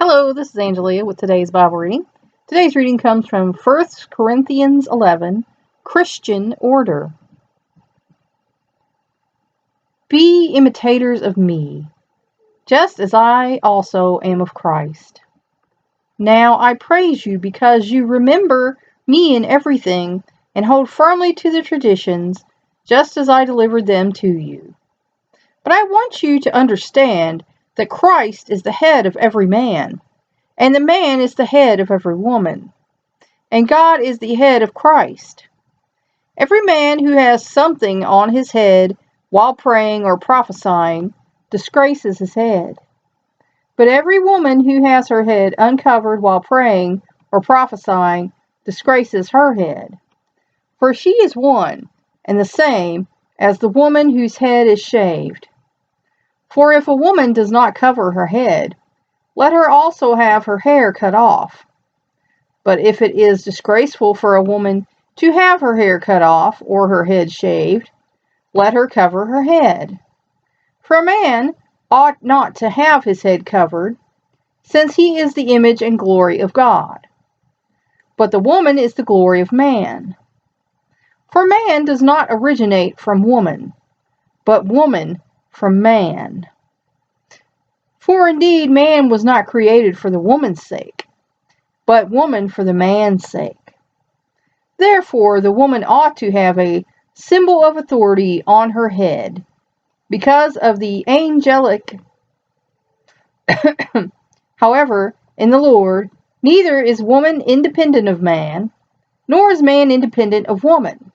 Hello, this is Angelia with today's Bible reading. Today's reading comes from 1 Corinthians 11, Christian Order. Be imitators of me, just as I also am of Christ. Now I praise you because you remember me in everything and hold firmly to the traditions, just as I delivered them to you. But I want you to understand that Christ is the head of every man, and the man is the head of every woman, and God is the head of Christ. Every man who has something on his head while praying or prophesying disgraces his head. But every woman who has her head uncovered while praying or prophesying disgraces her head. For she is one and the same as the woman whose head is shaved. For if a woman does not cover her head, let her also have her hair cut off. But if it is disgraceful for a woman to have her hair cut off or her head shaved, let her cover her head. For a man ought not to have his head covered, since he is the image and glory of God. But the woman is the glory of man. For man does not originate from woman, but woman from man. For indeed man was not created for the woman's sake, but woman for the man's sake. Therefore the woman ought to have a symbol of authority on her head, because of the angelic. However, in the Lord, neither is woman independent of man, nor is man independent of woman.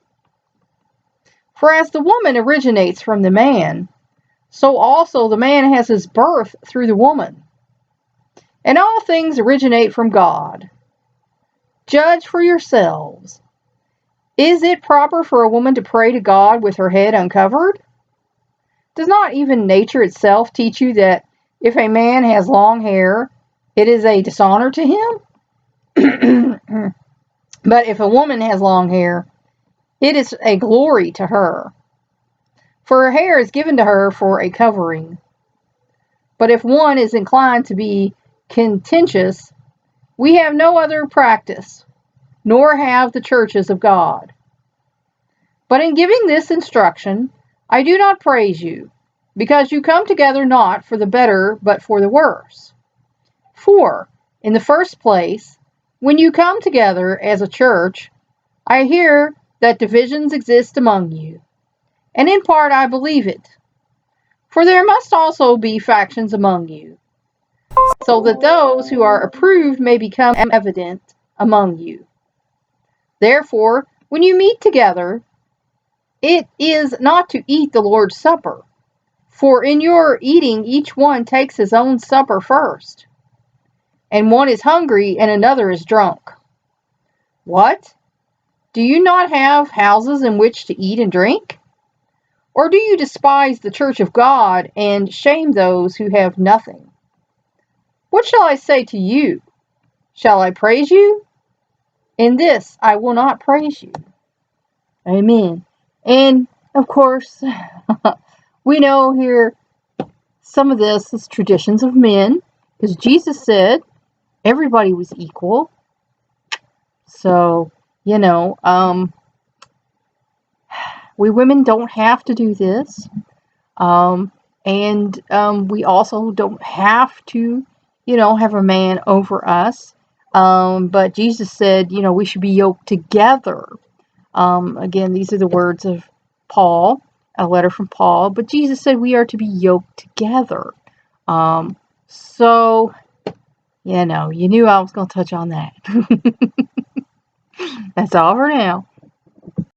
For as the woman originates from the man, so also the man has his birth through the woman. And all things originate from God. Judge for yourselves. Is it proper for a woman to pray to God with her head uncovered? Does not even nature itself teach you that if a man has long hair, it is a dishonor to him? But if a woman has long hair, it is a glory to her. For her hair is given to her for a covering. But if one is inclined to be contentious, we have no other practice, nor have the churches of God. But in giving this instruction, I do not praise you, because you come together not for the better, but for the worse. For, in the first place, when you come together as a church, I hear that divisions exist among you, and in part I believe it. For there must also be factions among you, so that those who are approved may become evident among you. Therefore, when you meet together, it is not to eat the Lord's Supper, for in your eating each one takes his own supper first, and one is hungry and another is drunk. What? Do you not have houses in which to eat and drink? Or do you despise the church of God and shame those who have nothing? What shall I say to you? Shall I praise you? In this I will not praise you. Amen. And of course, we know here some of this is traditions of men, because Jesus said everybody was equal. So, we women don't have to do this. And we also don't have to, have a man over us. But Jesus said, we should be yoked together. Again, these are the words of Paul, a letter from Paul. But Jesus said we are to be yoked together. So, you knew I was going to touch on that. That's all for now.